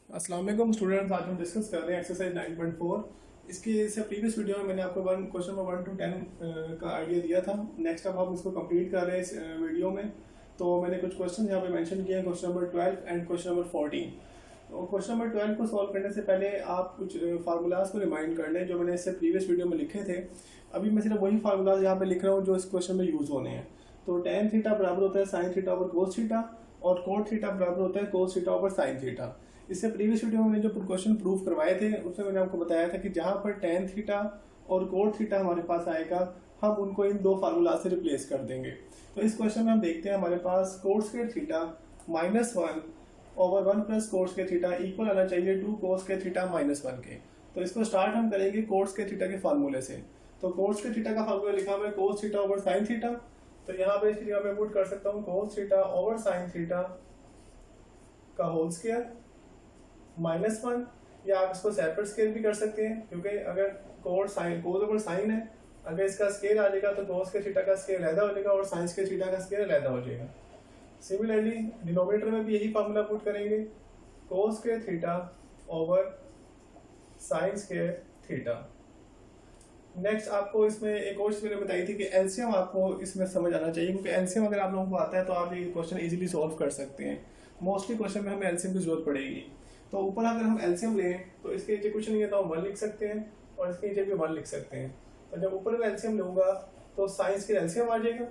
अस्सलाम वालेकुम स्टूडेंट्स। आज हम डिस्कस कर रहे हैं एक्सरसाइज 9.4। इसकी से प्रीवियस वीडियो में मैंने आपको क्वेश्चन नंबर 1 to 10 का आइडिया दिया था। नेक्स्ट अब हम इसको कंप्लीट कर रहे हैं इस वीडियो में। तो मैंने कुछ क्वेश्चन यहाँ पे मेंशन किए हैं, question number 12 and question number 14। तो क्वेश्चन नंबर 12 को सॉल्व करने से पहले आप कुछ फार्मूलाज को रिमाइंड कर लें जो मैंने इससे प्रीवियस वीडियो में लिखे थे। अभी मैं सिर्फ वही फार्मूलाज यहाँ पे लिख रहा हूँ जो इस क्वेश्चन में यूज़ होने हैं। तो tan थीटा बराबर होता है sin theta over cos theta, और cot थीटा बराबर होता है cos theta over sin theta. इससे प्रीवियस वीडियो में मैंने जो क्वेश्चन प्रूव करवाए थे उसमें मैंने आपको बताया था कि जहाँ पर tan थीटा और cot थीटा हमारे पास आएगा, हम उनको इन दो फार्मूला से रिप्लेस कर देंगे। तो इस क्वेश्चन में हम देखते हैं हमारे पास cot square theta -1 over 1 plus cot square theta equal आना चाहिए 2 cos स्क्वायर थीटा -1 के। तो इसको स्टार्ट हम करेंगे cot स्क्वायर थीटा के फार्मूले से। तो cot स्क्वायर थीटा का फार्मूला लिखा हुआ है cos theta over sin theta. तो यहाँ पे इसकी जगह मैं पुट कर सकता हूँ cos theta over sin theta का होल स्क्वायर -1, या आप इसको सेपरेट स्केल भी कर सकते हैं, क्योंकि अगर cos ओवर sin है, अगर इसका स्केल आ जाएगा तो cos के थीटा का स्केल अलग हो जाएगा और sin के थीटा का स्केल अलग हो जाएगा। सिमिलरली डिनोमिनेटर में भी यही फार्मूला पुट करेंगे cos के थीटा ओवर sin के थीटा। नेक्स्ट आपको इसमें एक और चीज मैंने बताई थी कि एलसीएम आपको इसमें समझ आना चाहिए, क्योंकि एलसीएम अगर आप लोगों को आता है तो आप ये क्वेश्चन इजीली सॉल्व कर सकते हैं। मोस्टली क्वेश्चन में हमें एलसीएम की जरूरत पड़ेगी। तो ऊपर अगर हम एलसीएम लें तो इसके नीचे कुछ नहीं है तो हम 1 लिख सकते हैं, और इसके नीचे भी 1 लिख सकते हैं। तो जब ऊपर मैं एलसीएम लूंगा तो साइंस के एलसीएम आ जाएगा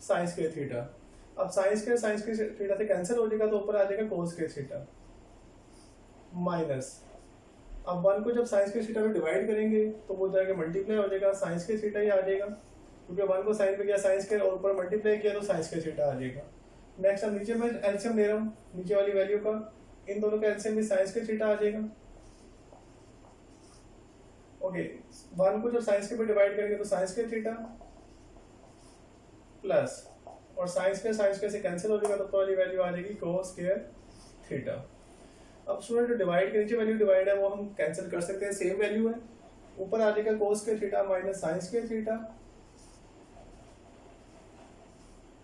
साइंस के थीटा। अब साइंस के थीटा से कैंसिल हो जाएगा तो ऊपर आ जाएगा कोस के थीटा माइनस। अब 1 को जब साइंस के थीटा में डिवाइड करेंगे तो वो जाके मल्टीप्लाई हो जाएगा, साइंस के थीटा ही आ जाएगा, क्योंकि 1 को साइन में किया साइंस के और ऊपर मल्टीप्लाई किया तो साइंस के थीटा आ जाएगा। नेक्स्ट अब नीचे मैं एलसीएम ले रहा हूँ नीचे वाली वैल्यू का, इन दोनों का एलसीएम भी साइंस के थीटा आ जाएगा। ओके, 1 को जब साइंस के पे डिवाइड करेंगे तो साइंस के थीटा प्लस, और साइंस के से कैंसिल हो जाएगा तो ऊपर वाली वैल्यू आ जाएगी कोस स्क्वायर थीटा। अब स्टूडेंट जो डिवाइड के नीचे वैल्यू डिवाइड है वो हम कैंसिल कर सकते हैं, सेम वैल्यू है। ऊपर आ जाएगा कोस के थीटा माइनस साइंस के थीटा,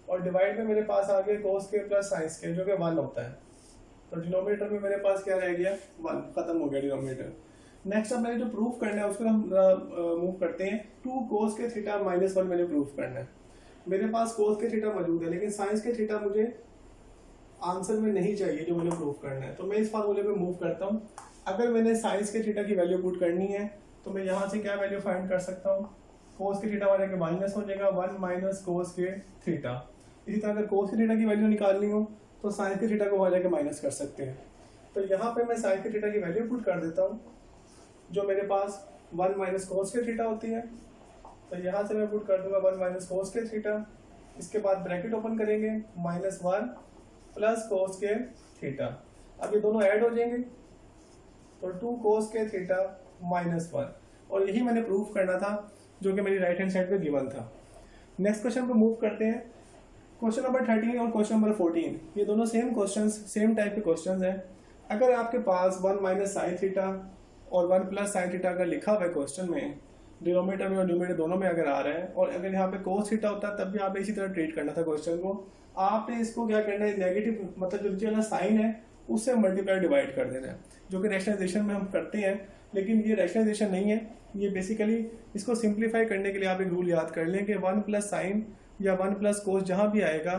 और डिवाइड में मेरे पास आ गया कोस के प्लस साइंस के जो कि 1 होता है। तो डिनोमिनेटर में मेरे पास क्या रह गया 1, खत्म हो गया डिनोमिनेटर। नेक्स्ट अब मैंने जो प्रूफ करना है उसको हम मूव करते हैं। 2 कोस के थीटा -1 मैंने प्रूफ करना है। मेरे पास कोस के थीटा मौजूद है, लेकिन साइंस के थीटा मुझे आंसर में नहीं चाहिए जो मैंने प्रूफ करना है। तो मैं इस फार्मूले पे मूव करता हूँ। अगर मैंने साइंस के थीटा की वैल्यू पुट करनी है तो मैं यहाँ से क्या वैल्यू फाइंड कर सकता हूँ, कोस के थीटा वाले के माइनस हो जाएगा 1 माइनस कोस के थीटा। इसी तरह अगर कोस के थीटा की वैल्यू निकालनी हो तो साइंस के थीटा को वहाँ जाके माइनस कर सकते हैं। तो यहाँ पे मैं साइंस के थीटा की वैल्यू पुट कर देता हूँ जो मेरे पास 1 माइनस कोस के थीटा होती है। तो यहाँ से मैं पुट कर दूंगा 1 माइनस कोस के थीटा। इसके बाद ब्रैकेट ओपन करेंगे -1 प्लस कोस के थीटा। अब ये दोनों ऐड हो जाएंगे तो 2 कोस के थीटा -1, और यही मैंने प्रूफ करना था जो कि मेरी राइट हैंड साइड पे गिवन था। नेक्स्ट क्वेश्चन पे मूव करते हैं। क्वेश्चन नंबर 13 और क्वेश्चन नंबर 14 ये दोनों सेम क्वेश्चंस, सेम टाइप के क्वेश्चंस हैं। अगर आपके पास 1 माइनस साइन थीटा और 1 प्लस साइन थीटा अगर लिखा हुआ है क्वेश्चन में, डिनोमिनेटर में और न्यूमरेटर दोनों में अगर आ रहा है, और अगर यहाँ पे कोस थीटा होता तब भी आपने इसी तरह ट्रीट करना था क्वेश्चन को। आपने इसको क्या करना है, नेगेटिव मतलब जो नीचे वाला साइन है उससे मल्टीप्लाई डिवाइड कर देना है, जो कि रैशनलाइजेशन में हम करते हैं। लेकिन ये रैशनलाइजेशन नहीं है, ये बेसिकली इसको सिंप्लीफाई करने के लिए आप एक रूल याद कर लें कि 1 प्लस साइन या 1 प्लस कोस जहाँ भी आएगा,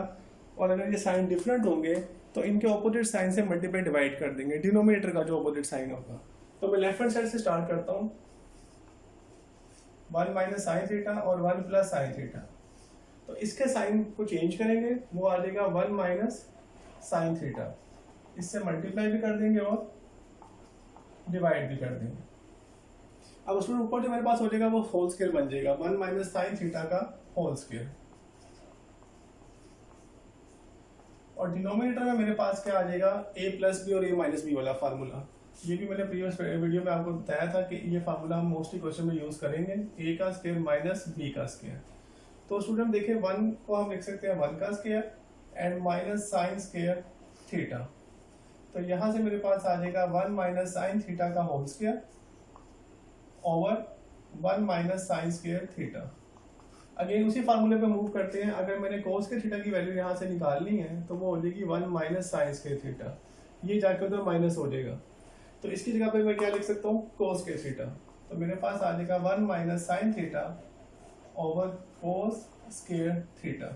और अगर ये साइन डिफरेंट होंगे तो इनके ऑपोजिट साइन से मल्टीप्लाई डिवाइड कर देंगे डिनोमिनेटर का जो ऑपोजिट साइन होगा। तो मैं लेफ्ट हैंड साइड से स्टार्ट करता हूँ, 1 माइनस साइन थीटा और 1 प्लस साइन थीटा। तो इसके साइन को चेंज करेंगे, वो आ जाएगा 1 माइनस साइन थीटा। इससे मल्टीप्लाई भी कर देंगे और डिवाइड भी कर देंगे। अब उसमें ऊपर जो मेरे पास हो जाएगा वो होल स्क्वायर बन जाएगा, 1 माइनस साइन थीटा का होल स्क्वायर। और डिनोमिनेटर में मेरे पास क्या आ जाएगा, a प्लस बी और a माइनस बी वाला फार्मूला। ये भी मैंने प्रीवियस वीडियो में आपको बताया था कि ये फार्मूला हम मोस्टली क्वेश्चन में यूज करेंगे, a का स्क्वायर माइनस b का स्क्वायर। तो स्टूडेंट देखिए 1 को हम लिख सकते हैं 1 का square and minus sine square theta. तो यहाँ से मेरे पास आ जाएगा 1 माइनस साइन थीटा का whole square over 1 minus sine square theta. Again उसी फार्मूले पे मूव करते हैं। अगर मैंने कोस के थीटा की वैल्यू यहाँ से निकालनी है तो वो हो जाएगी 1 माइनस साइन स्क्वायर थीटा। ये जाकर उधर माइनस हो जाएगा। तो इसकी जगह पे मैं क्या लिख सकता हूँ, कोस के थीटा। तो मेरे पास आ जाएगा 1 माइनस साइन थीटा ओवर कोस स्क्वायर थीटा।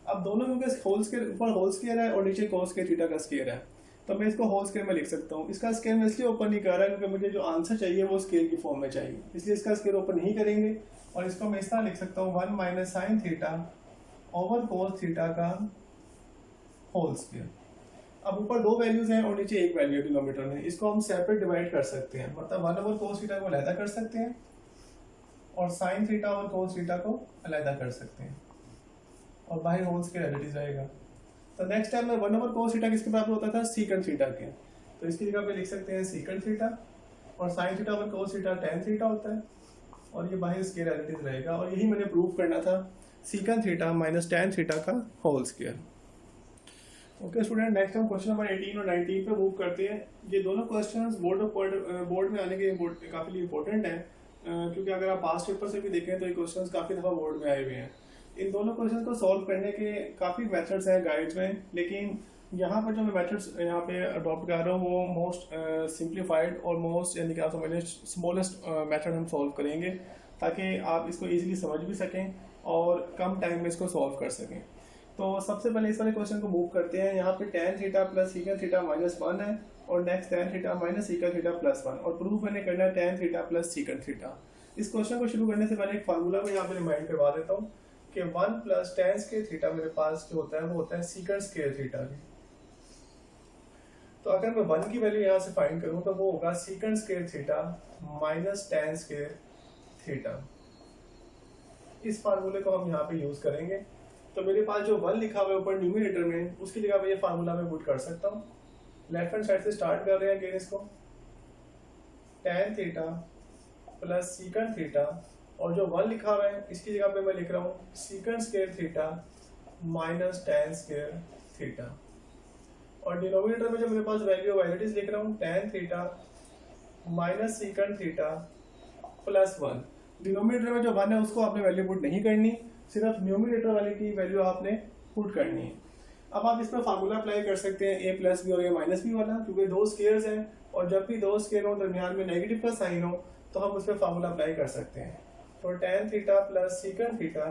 अब दोनों में होल स्क्वायर, ऊपर होल स्क्वायर है और नीचे कोस के थीटा का स्क्वायर है, तो मैं इसको होल स्क्वायर में लिख सकता हूँ। इसका स्क्वायर मैं इसलिए ओपन नहीं कर रहा क्योंकि मुझे जो आंसर चाहिए वो स्क्वायर की फॉर्म में चाहिए, इसलिए इसका स्क्वायर ओपन नहीं करेंगे। और इसको मैं इस तरह लिख सकता हूँ 1 minus sine theta over cos theta का होल स्क्वायर। अब ऊपर दो वैल्यूज हैं और नीचे एक वैल्यू है डिनोमिनेटर में, इसको हम सेपरेट डिवाइड कर सकते हैं, मतलब 1 ओवर कोस थीटा को अलग कर सकते हैं और साइन थीटा और कोस थीटा को अलग कर सकते हैं और बाहर whole square as it is रहेगा। तो नेक्स्ट टाइम में 1 ओवर कोस थीटा किसके बराबर होता था, सीकंड थीटा के, तो इसकी जगह पे लिख सकते हैं सीकंड थीटा, और sine theta over cos theta tan theta होता है और ये बाहर स्क्वायर एज इट इज रहेगा। और यही मैंने प्रूव करना था, secant theta minus tan theta का whole square. Okay student, next हम क्वेश्चन नंबर 18 और 19 पे मूव करते हैं। ये दोनों क्वेश्चंस बोर्ड में आने के काफ़ी इंपॉर्टेंट हैं, क्योंकि अगर आप पास्ट पेपर से भी देखें तो ये क्वेश्चंस काफ़ी दफ़ा बोर्ड में आए हुए हैं। इन दोनों क्वेश्चंस को सॉल्व करने के काफ़ी मेथड्स हैं गाइड्स में, लेकिन यहाँ पर जो मैं मेथड्स यहाँ पे अडॉप्ट कर रहा हूँ वो मोस्ट सिंप्लीफाइड और मोस्ट यानी कि आप समझ लें स्मॉलेस्ट मेथड हम सॉल्व करेंगे, ताकि आप इसको ईजिली समझ भी सकें और कम टाइम में इसको सॉल्व कर सकें। तो सबसे पहले इस वाले क्वेश्चन को मूव करते हैं। यहाँ पे tan theta plus secant theta minus 1 है और next tan theta minus secant theta plus 1, और प्रूफ मैंने करना है tan theta plus secant theta. इस क्वेश्चन को शुरू करने से पहले एक फार्मूला को यहाँ पे रिमाइंड करवा देता हूँ कि 1 प्लस टेन स्क्वायर थीटा मेरे पास जो होता है वो होता है सीकन स्क्वायर थीटा की। तो अगर मैं 1 की वैल्यू यहाँ से फाइंड करूँ तो वो होगा secant square theta minus tan square theta. इस फार्मूले को हम यहाँ पे यूज करेंगे। तो मेरे पास जो 1 लिखा हुआ है ऊपर न्यूमरेटर में, उसकी जगह पे ये फार्मूला मैं पुट कर सकता हूँ। लेफ्ट हैंड साइड से स्टार्ट कर रहे हैं अगेन इसको, tan theta plus secant theta, और जो 1 लिखा हुआ है इसकी जगह पे मैं लिख रहा हूँ secant square theta minus tan square theta. और डिनोमिनेटर में जो मेरे पास वैल्यू वैलिटीज लिख रहा हूँ tan theta minus secant theta plus 1। Denominator में जो 1 है उसको आपने वैल्यू पुट नहीं करनी, सिर्फ न्यूमरेटर वाले की वैल्यू आपने पुट करनी है। अब आप इसमें फार्मूला अप्लाई कर सकते हैं a प्लस बी और a माइनस बी वाला, क्योंकि दो स्केयर्स हैं और जब भी दो स्केयर हो दरमियान में नेगेटिव का साइन हो तो हम उसमें फार्मूला अप्लाई कर सकते हैं। तो tan theta plus secant theta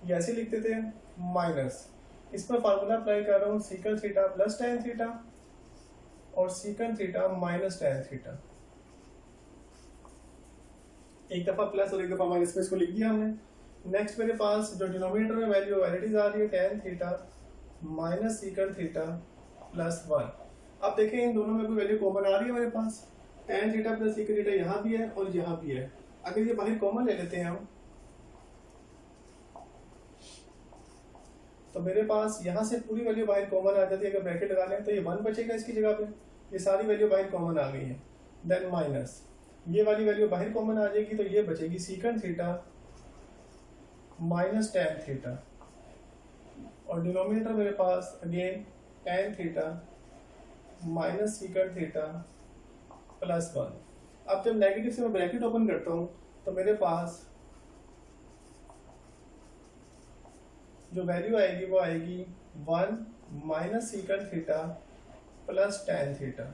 ये ऐसे लिख देते हैं, माइनस इसमें फार्मूला अप्लाई कर रहा हूँ सीकन थीटा प्लस tan थीटा और सीकन थीटा माइनस tan थीटा। एक दफा प्लस और एक दफा माइनस में इसको लिख दिया हमने। नेक्स्ट मेरे पास जो डिनोमिनेटर में वैल्यू वैलिटीज आ रही है tan theta minus secant theta plus 1। अब देखें इन दोनों में कोई वैल्यू कॉमन आ रही है मेरे पास, tan theta plus secant theta यहाँ भी है और यहाँ भी है। अगर ये बाहर कॉमन ले लेते हैं हम, तो मेरे पास यहाँ से पूरी वैल्यू बाहर कॉमन आ जाती है। अगर ब्रैकेट लगा लें तो ये 1 बचेगा इसकी जगह पे, ये सारी वैल्यू बाहर कॉमन आ गई है। देन माइनस ये वाली वैल्यू बाहर कॉमन आ जाएगी, तो ये बचेगी secant theta minus tan theta, और डिनोमिनेटर मेरे पास again tan theta minus secant theta plus 1। अब जब नेगेटिव से मैं ब्रैकेट ओपन करता हूँ तो मेरे पास जो वैल्यू आएगी वो आएगी 1 minus secant theta plus tan theta.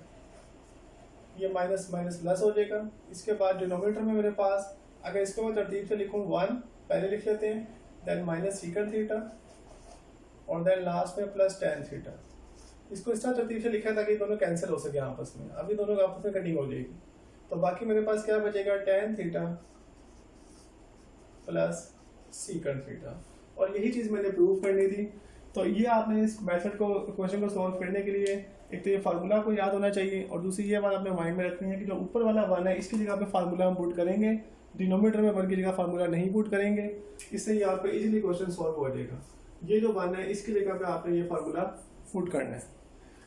ये माइनस माइनस प्लस हो जाएगा। इसके बाद डिनोमिनेटर में मेरे पास, अगर इसको मैं तरतीब से लिखूँ 1 पहले लिख लेते हैं, देन माइनस सीकन थीटा और देन लास्ट में प्लस tan थीटा। इसको इस तरह तरतीब से लिखा ताकि दोनों कैंसिल हो सके आपस में, अभी दोनों आपस में कटिंग हो जाएगी। तो बाकी मेरे पास क्या बचेगा, tan theta plus secant theta, और यही चीज़ मैंने प्रूव करनी थी। तो ये आपने इस मेथड को, क्वेश्चन को सॉल्व करने के लिए एक तो ये फार्मूला को याद होना चाहिए, और दूसरी ये बात आपने माइंड में रखनी है कि जो ऊपर वाला 1 है इसकी जगह पे फार्मूला हम पुट करेंगे, डिनोमिनेटर में 1 की जगह फार्मूला नहीं पुट करेंगे। इससे ये आपका इजीली क्वेश्चन सॉल्व हो जाएगा। ये जो 1 है इसकी जगह पे आपने ये फार्मूला पुट करना है।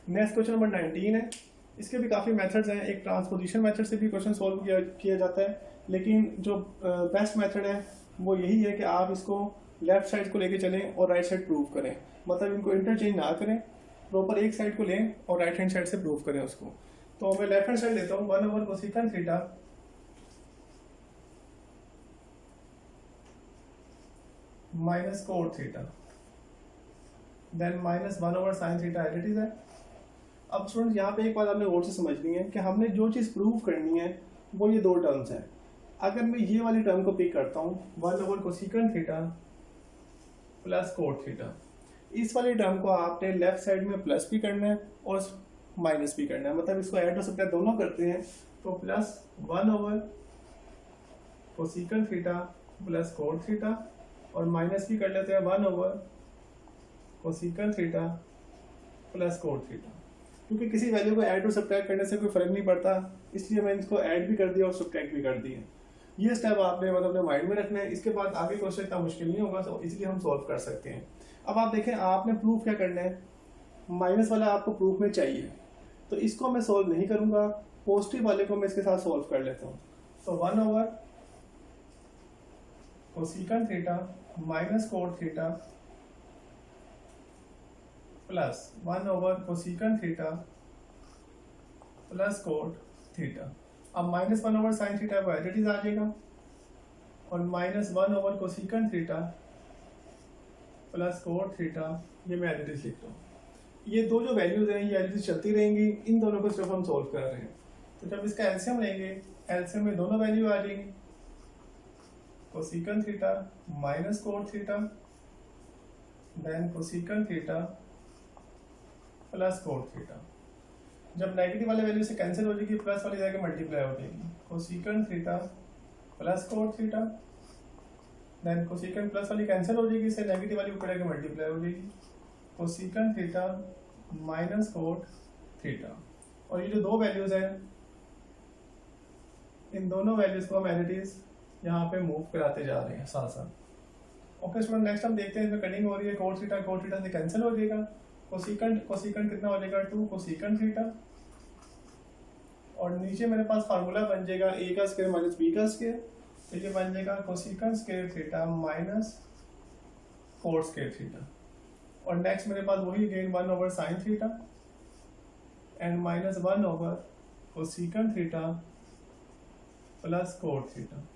नेक्स्ट क्वेश्चन नंबर 19 है। इसके भी काफ़ी मेथड्स हैं। एक ट्रांसपोजिशन मेथड से भी क्वेश्चन सॉल्व किया जाता है, लेकिन जो बेस्ट मेथड है वो यही है कि आप इसको लेफ्ट साइड को लेके चलें और राइट साइड प्रूव करें, मतलब इनको इंटरचेंज ना करें, प्रॉपर एक साइड को लें और राइट हैंड साइड से प्रूव करें उसको। तो मैं लेफ्ट हैंड साइड लेता हूँ, 1 over cosecant theta minus cot theta, then minus 1 over sine theta as it is है, अब स्टूडेंट यहाँ पे एक बात आपने गौर से समझनी है कि हमने जो चीज़ प्रूव करनी है वो ये दो टर्म्स हैं। अगर मैं ये वाली टर्म को पिक करता हूँ 1 over cosecant theta plus cot theta, इस वाली टर्म को आपने लेफ्ट साइड में प्लस भी करना है और माइनस भी करना है, मतलब इसको ऐड और सब्ट्रैक्ट दोनों करते हैं तो plus 1 over cosecant theta plus cot theta और माइनस भी कर लेते हैं 1 over cosecant theta plus cot theta. क्योंकि किसी वैल्यू को ऐड और सब्ट्रैक्ट करने से कोई फर्क नहीं पड़ता, इसलिए मैंने इसको ऐड भी कर दिया और सब्ट्रैक्ट भी कर दिया। ये स्टेप आपने मतलब अपने माइंड में रखना है, इसके बाद आगे क्वेश्चन इतना मुश्किल नहीं होगा, तो इसलिए हम सॉल्व कर सकते हैं। अब आप देखें आपने प्रूफ क्या करना है, माइनस वाला आपको प्रूफ में चाहिए, तो इसको मैं सॉल्व नहीं करूंगा, पॉजिटिव वाले को मैं इसके साथ सॉल्व कर लेता हूँ। तो 1 over cosecant theta minus cot theta plus 1 over cosecant theta plus cot theta. अब माइनस 1 over साइन थीटा को एज इट इज आ जाएगा और minus 1 over cosecant theta plus cot theta, ये मैं एज इट इज लिखता हूँ। ये दो जो वैल्यूज हैं ये एज इट इज चलती रहेंगी, इन दोनों को सिर्फ हम सोल्व कर रहे हैं। तो जब इसका एलसीएम लेंगे, एलसीएम में दोनों वैल्यू आ जाएंगी, cosecant theta minus cot theta then cosecant theta plus cot theta. जब नेगेटिव वाले वैल्यू से कैंसिल हो जाएगी, प्लस वाली जाके मल्टीप्लाई हो जाएगी, cosecant theta plus cot theta then cosecant plus वाली कैंसिल हो जाएगी, इससे नेगेटिव वाली ऊपर आके मल्टीप्लाई हो जाएगी, cosecant theta minus cot theta. और ये जो दो वैल्यूज हैं इन दोनों वैल्यूज को हम एज इट इज यहाँ पे मूव कराते जा रहे हैं साथ साथ। ओके स्टूडेंट, नेक्स्ट हम देखते हैं इसमें कटिंग हो रही है, कोट थीटा से कैंसिल हो जाएगा, कोसेकंड कितना हो जाएगा 2 कोसेकंड थीटा और नीचे मेरे पास फार्मूला बन जाएगा a का स्क्वायर माइनस b का स्क्वायर, तो ये बन जाएगा cosecant square theta minus cot square theta. और नेक्स्ट मेरे पास वही again 1 over sine theta and minus 1 over cosecant theta plus cot theta.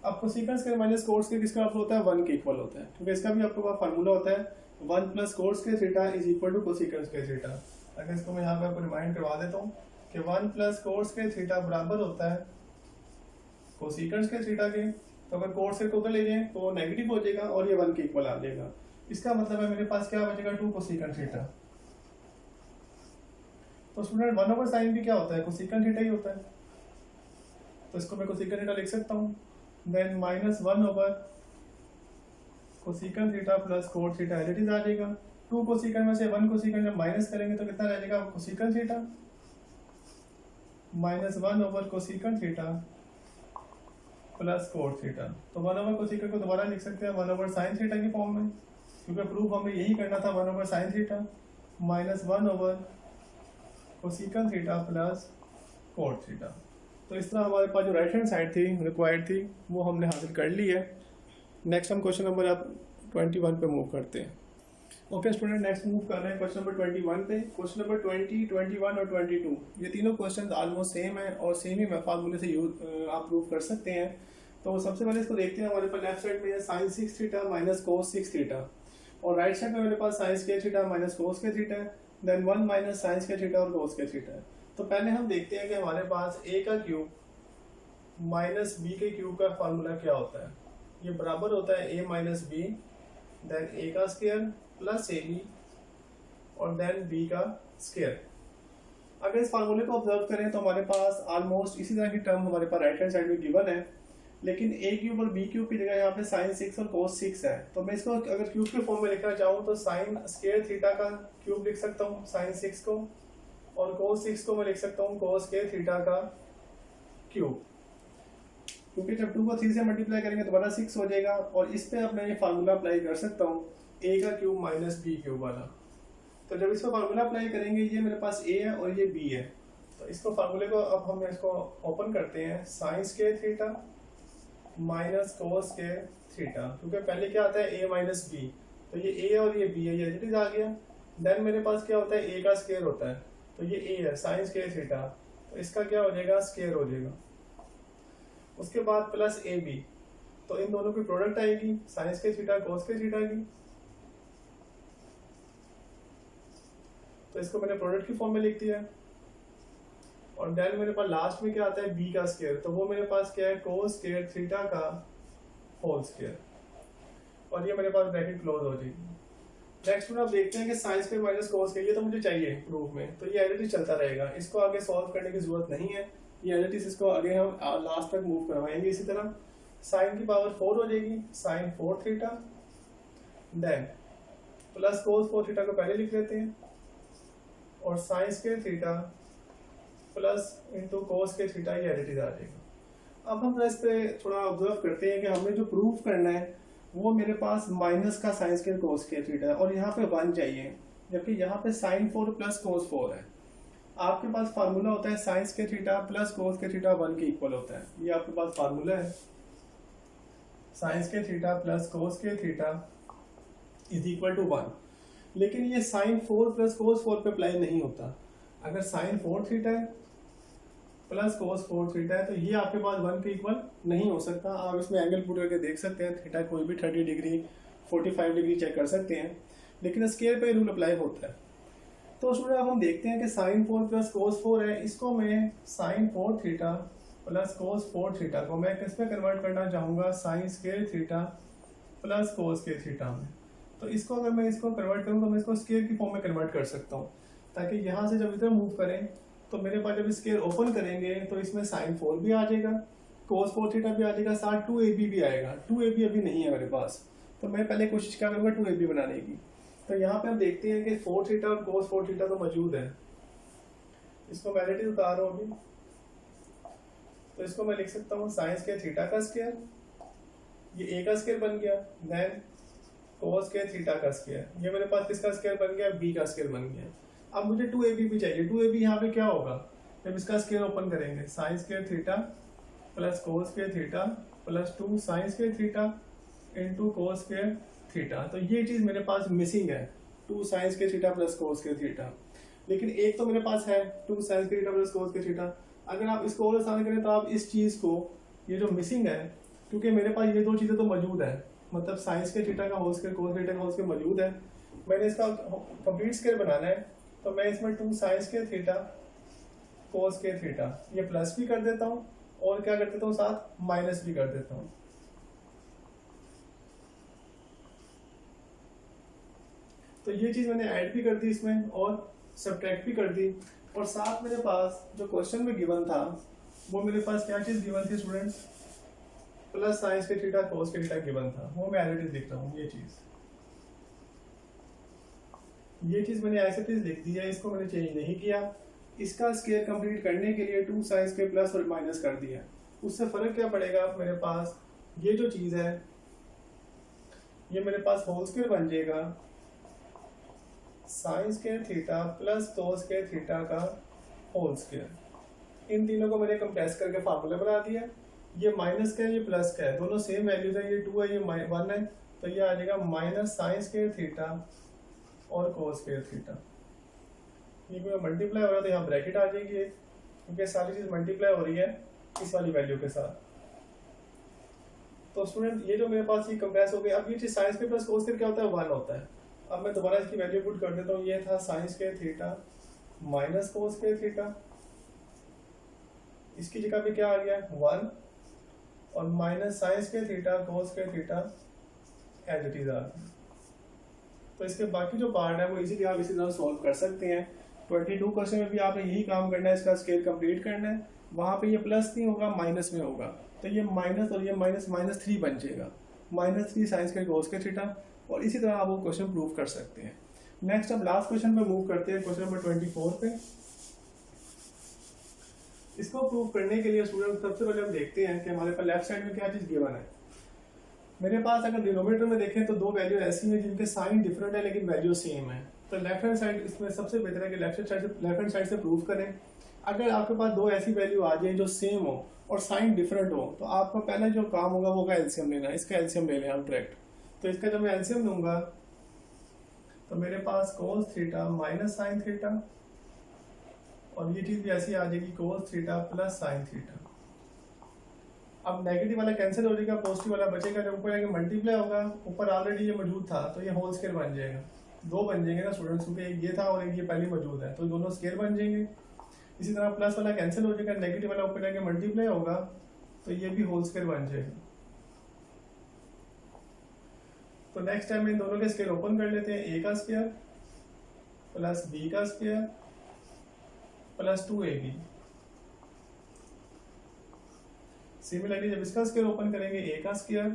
अब cosecant square minus cot square किसका होता है, 1 के इक्वल होता है, क्योंकि इसका भी आपके पास फार्मूला होता है 1 plus cot square theta is equal to cosecant square theta. अगर इसको मैं यहाँ पे आपको रिमाइंड करवा देता हूँ कि 1 प्लस कोट स्क्वायर थीटा बराबर होता है कोसेकंड स्क्वायर थीटा के, तो अगर कोट स्क्वायर को उधर ले जाएं तो नेगेटिव हो जाएगा और ये 1 के इक्वल आ जाएगा। इसका मतलब है मेरे पास क्या बचेगा 2 कोसेकंड थीटा। तो स्टूडेंट 1 over साइन भी क्या होता है, कोसेकंड थीटा ही होता है, तो इसको मैं कोसेकंड थीटा लिख सकता हूँ। Then minus 1 over cosecant theta plus cot theta as it is आ जाएगा। 2 कोसेकंड में से 1 कोसेकंड जब माइनस करेंगे तो कितना रह जाएगा, cosecant theta minus 1 over cosecant theta plus cot theta. तो 1 over कोसेकंड को दोबारा लिख सकते हैं 1 over साइन थीटा की फॉर्म में, क्योंकि प्रूफ हमें यही करना था 1 over sine theta minus 1 over cosecant theta plus cot theta. तो इस तरह हमारे पास जो राइट हैंड साइड थी रिक्वायर्ड थी वो हमने हासिल कर ली है। नेक्स्ट हम क्वेश्चन नंबर आप 21 पे मूव करते हैं। ओके स्टूडेंट, नेक्स्ट मूव कर रहे हैं क्वेश्चन नंबर 21 पे। क्वेश्चन नंबर 20, 21 और 22 ये तीनों क्वेश्चन ऑलमोस्ट सेम है और सेम ही फार्मूले से यूज आप प्रूव कर सकते हैं। तो सबसे पहले इसको देखते हैं। हमारे पास लेफ्ट साइड में है sine 6 theta minus cos 6 theta और राइट साइड में मेरे पास sine square theta minus cos square theta, then 1 minus sine square theta और कोस स्क्वायर थीटा। तो पहले हम देखते हैं कि हमारे पास a का क्यूब माइनस b के क्यूब का फार्मूला क्या होता है। ये बराबर होता है a minus b then a का स्क्वायर प्लस ab और देन b का स्क्वायर। अगर इस फार्मूले को ऑब्जर्व करें तो हमारे पास ऑलमोस्ट इसी तरह की टर्म हमारे पास राइट हैंड साइड में गिवन है, लेकिन a क्यूब और b क्यूब की जगह यहाँ पे साइन 6 और कोस 6 है। तो मैं इसको अगर क्यूब के फॉर्म में लिखना चाहूँ तो साइन स्क्वायर थीटा का क्यूब लिख सकता हूँ साइन 6 को, और कोस 6 को मैं लिख सकता हूँ कोस स्क्वायर थीटा का क्यूब, क्योंकि जब 2 को 3 से मल्टीप्लाई करेंगे तो बड़ा 6 हो जाएगा। और इस पे अब मैं ये फार्मूला अप्लाई कर सकता हूँ a का क्यूब माइनस बी क्यूब वाला। तो जब इसको फार्मूला अप्लाई करेंगे ये मेरे पास a है और ये b है, तो इसको फार्मूले को अब हम इसको ओपन करते हैं sign square theta minus cos square theta, क्योंकि पहले क्या आता है a माइनस बी, तो ये a और ये b है, ये एज इट इज आ गया। देन मेरे पास क्या होता है a का स्क्वायर होता है, तो ये a है साइन स्क्वायर थीटा, तो इसका क्या हो जाएगा स्क्वायर हो जाएगा। उसके बाद प्लस ए बी, तो इन दोनों की प्रोडक्ट आएगी sign square theta cos square theta की। तो इसको मैंने प्रोडक्ट की फॉर्म में लिख दिया। और देन मेरे पास लास्ट में क्या आता है, बी का स्क्वायर, तो वो मेरे पास क्या है, कोस स्क्वायर थीटा का होल स्क्वायर, और ये मेरे पास ब्रैकेट क्लोज हो जाएगी। नेक्स्ट में आप देखते हैं कि साइन स्क्वायर माइनस कोस के, ये तो मुझे चाहिए प्रूफ में, तो ये एज इट इज चलता रहेगा, इसको आगे सॉल्व करने की जरूरत नहीं है, ये एज इट इज इसको आगे हम लास्ट तक मूव करवाएंगे। इसी तरह साइन की पावर 4 हो जाएगी, sine 4 theta, then plus cos 4 theta को पहले लिख लेते हैं, और sine square theta plus into cos के थीटा, ये एज इट इज आ जाएगा। अब हम इस पे थोड़ा ऑब्जर्व करते हैं कि हमें जो प्रूफ करना है वो मेरे पास माइनस का साइन स्क्वायर कोस के थीटा है, और यहाँ पे 1 चाहिए, जबकि यहाँ पे साइन 4 प्लस कोस 4 है। आपके पास फार्मूला होता है साइन के थीटा प्लस कोस के थीटा 1 के इक्वल होता है, ये आपके पास फार्मूला है, साइन के थीटा प्लस कोस के थीटा इज इक्वल टू 1। लेकिन ये साइन 4 प्लस कोस 4 पे अप्लाई नहीं होता। अगर साइन 4 थीटा है प्लस कोस 4 थीटा है, तो ये आपके पास 1 के इक्वल नहीं हो सकता। आप इसमें एंगल पुट करके देख सकते हैं, थीटा कोई भी 30 डिग्री 45 डिग्री चेक कर सकते हैं, लेकिन स्केयर पे रूल अप्लाई होता है। तो स्टूडेंट अब हम देखते हैं कि साइन 4 प्लस कोस 4 है, इसको मैं sine 4 theta plus cos 4 theta को मैं किस में कन्वर्ट करना चाहूँगा, sine square theta plus cos के थीटा में। तो इसको अगर मैं इसको कन्वर्ट करूँ तो मैं इसको स्केयर की फॉर्म में कन्वर्ट कर सकता हूँ, ताकि यहाँ से जब इधर मूव करें तो मेरे पास जब स्केयर ओपन करेंगे तो इसमें साइन 4 भी आ जाएगा, कोस 4 थीटा भी आ जाएगा, साथ 2ab भी आएगा। 2ab अभी नहीं है मेरे पास, तो मैं पहले कोशिश क्या करूँगा 2ab बनाने की। तो यहाँ पे हम देखते हैं कि 4 थीटा और कोस 4 थीटा तो मौजूद है, इसको मैं एज उतार रहा हूँ अभी। तो इसको मैं लिख सकता हूँ साइन स्क्वायर थीटा का स्क्वायर, ये a का स्क्वायर बन गया, देन कोस स्क्वायर थीटा का स्क्वायर, ये मेरे पास किसका स्क्वायर बन गया, b का स्क्वायर बन गया। अब मुझे 2ab भी चाहिए। 2ab यहाँ पे क्या होगा, जब इसका स्क्वायर ओपन करेंगे, sign square theta plus cos square theta plus 2 sign square theta into cos square theta. तो ये चीज़ मेरे पास मिसिंग है, 2 sign square theta plus cos square theta, लेकिन एक तो मेरे पास है 2 sign square theta plus cos square theta. अगर आप इसको और आसान करें तो आप इस चीज़ को, ये जो मिसिंग है, क्योंकि मेरे पास ये दो चीज़ें तो मौजूद है, मतलब साइन स्क्वायर थीटा का होल स्क्वायर कोस थीटा का होल स्क्वायर मौजूद है, मैंने इसका कंप्लीट स्क्वायर बनाना है, तो मैं इसमें 2 sign square theta cos square theta ये प्लस भी कर देता हूँ, और क्या कर देता हूँ साथ माइनस भी कर देता हूँ। तो ये चीज़ मैंने ऐड भी कर दी इसमें और सब्ट्रैक्ट भी कर दी, और साथ मेरे पास जो क्वेश्चन में गिवन था वो मेरे पास क्या चीज़ गिवन थी students, plus sign square theta cos square theta given था, वो मैं एज इट इज लिख रहा हूँ। ये चीज़ मैंने ऐसे चीज लिख दी है, इसको मैंने चेंज नहीं किया। इसका स्क्वायर कंप्लीट करने के लिए 2 साइन स्क्वायर प्लस और माइनस कर दिया, उससे फर्क क्या पड़ेगा, मेरे पास ये जो चीज़ है ये मेरे पास होल स्क्वायर बन जाएगा, sign square theta plus cos square theta का होल स्क्वायर। इन तीनों को मैंने कंप्रेस करके फार्मूला बना दिया, ये माइनस का है ये प्लस का है, दोनों सेम वैल्यूज है, ये 2 है ये 1 है, तो ये आ जाएगा माइनस साइन स्क्वायर थीटा और कोस स्क्वायर थीटा। ये कोई मल्टीप्लाई हो रहा है तो यहाँ ब्रैकेट आ जाएगी, क्योंकि सारी चीज़ मल्टीप्लाई हो रही है इस वाली वैल्यू के साथ। तो स्टूडेंट ये जो मेरे पास ये कंप्रेस हो गया, अब ये चीज़ sine square plus cos square क्या होता है, 1 होता है। अब मैं दोबारा इसकी वैल्यू पुट कर देता हूँ, ये था sine square theta minus cos square theta, इसकी जगह पे क्या आ गया 1, और minus sine square theta cos square theta as it is आ गया। तो इसके बाकी जो पार्ट है वो इजीली आप इसी तरह सॉल्व कर सकते हैं। 22 क्वेश्चन में भी आपने यही काम करना है, इसका स्केल कंप्लीट करना है, वहाँ पे ये प्लस नहीं होगा माइनस में होगा, तो ये माइनस और ये माइनस -3 बन जाएगा, -3 साइन स्क्वायर कोस स्क्वायर थीटा, और इसी तरह आप वो क्वेश्चन प्रूव कर सकते हैं। नेक्स्ट अब लास्ट क्वेश्चन पे मूव करते हैं, क्वेश्चन नंबर 24 पे। इसको प्रूव करने के लिए स्टूडेंट सबसे पहले हम देखते हैं कि हमारे पास लेफ्ट साइड में क्या चीज़ गिवन है। मेरे पास अगर डिनोमिनेटर में देखें तो 2 वैल्यू ऐसी हैं जिनके साइन डिफरेंट है लेकिन वैल्यू सेम है, तो लेफ्ट हैंड साइड इसमें सबसे बेहतर है कि लेफ्ट हैंड साइड से प्रूव करें। अगर आपके पास 2 ऐसी वैल्यू आ जाए जो सेम हो और साइन डिफरेंट हो, तो आपका पहला जो काम होगा वो होगा एलसीएम लेना। इसका एलसीएम ले लें हम डायरेक्ट, तो इसका जब मैं एलसीएम लूंगा तो मेरे पास cos theta minus sine theta, और ये चीज़ भी ऐसी आ जाएगी cos theta plus sine theta. अब नेगेटिव वाला कैंसिल हो जाएगा, पॉजिटिव वाला बचेगा, जब ऊपर आगे मल्टीप्लाई होगा, ऊपर ऑलरेडी ये मौजूद था तो ये होल स्क्वायर बन जाएगा। दो बन जाएंगे ना स्टूडेंट्स, क्योंकि एक ये था और एक ये पहले मौजूद है, तो दोनों स्केयर बन जाएंगे। इसी तरह प्लस वाला कैंसिल हो जाएगा, नेगेटिव वाला ऊपर जाके मल्टीप्लाई होगा, तो ये भी होल स्केयर बन जाएगा। तो नेक्स्ट टाइम इन दोनों के स्केयर ओपन कर लेते हैं, a का स्केयर प्लस b का स्केयर प्लस 2ab। सिमिलरली जब इसका स्केयर ओपन करेंगे, a का स्केयर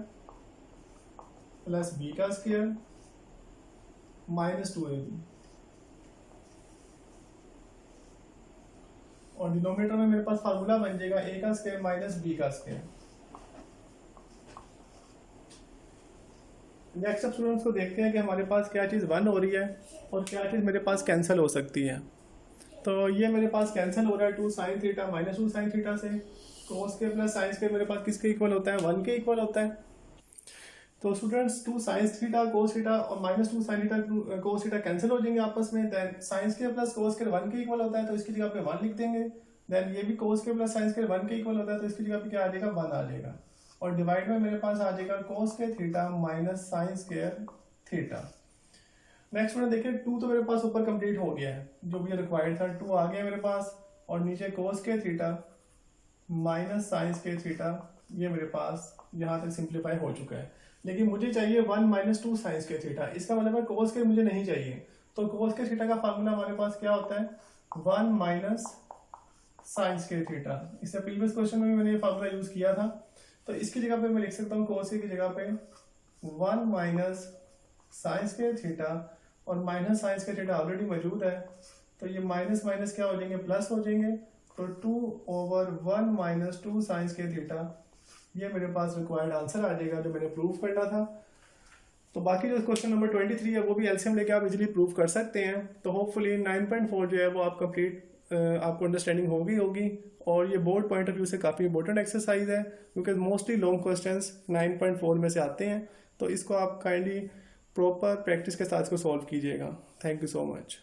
प्लस b का स्केयर माइनस 2ab, और डिनोमिनेटर में मेरे पास फार्मूला बन जाएगा a का स्केयर माइनस b का स्केयर। नेक्स्ट अब स्टूडेंट्स को देखते हैं कि हमारे पास क्या चीज़ 1 हो रही है और क्या चीज़ मेरे पास कैंसिल हो सकती है। तो ये मेरे पास कैंसिल हो रहा है 2 sin theta minus 2 sin theta से। कोस के प्लस साइन के मेरे पास किसके इक्वल होता है, 1 के इक्वल होता है। तो students 2 sin theta cos theta और minus 2 sin theta cos theta cancel हो जाएंगे आपस में। देन साइन के प्लस कोस के 1 के इक्वल होता है, तो इसकी जगह पे 1 लिख देंगे। देन ये भी कोस के प्लस साइन के 1 के इक्वल होता है, तो इसकी जगह पे क्या आ जाएगा, 1 आ जाएगा। और डिवाइड में मेरे पास आ जाएगा कोस के theta minus sine square theta. Next मैंने देखिए 2 तो मेरे पास ऊपर कंप्लीट हो गया है, जो भी रिक्वायर्ड था 2 आ गया मेरे पास, और नीचे कोस के theta minus sine square theta, ये मेरे पास यहाँ तक सिंप्लीफाई हो चुका है। लेकिन मुझे चाहिए 1 माइनस 2 साइन स्क्वायर थीटा, इसका मतलब है कोस के मुझे नहीं चाहिए। तो कोस के थीटा का फार्मूला हमारे पास क्या होता है, 1 माइनस साइन स्क्वायर थीटा। इससे प्रीवियस क्वेश्चन में भी मैंने ये फार्मूला यूज किया था। तो इसकी जगह पे मैं लिख सकता हूँ कोस की जगह पे 1 माइनस साइन स्क्वायर थीटा, और minus sine square theta already मौजूद है, तो ये माइनस माइनस क्या हो जाएंगे, प्लस हो जाएंगे। तो 2/1 माइनस 2 साइन स्क्वायर थीटा, ये मेरे पास रिक्वायर्ड आंसर आ जाएगा जो मैंने प्रूव करना था। तो बाकी जो क्वेश्चन नंबर 23 है वो भी एलसीएम लेके आप इजीली प्रूव कर सकते हैं। तो होपफुली 9.4 जो है वो आप कंप्लीट आपको अंडरस्टैंडिंग होगी। और ये बोर्ड पॉइंट ऑफ व्यू से काफ़ी इंपॉर्टेंट एक्सरसाइज है, क्योंकि मोस्टली लॉन्ग क्वेश्चंस 9.4 में से आते हैं। तो इसको आप काइंडली प्रॉपर प्रैक्टिस के साथ इसको सॉल्व कीजिएगा। Thank you so much.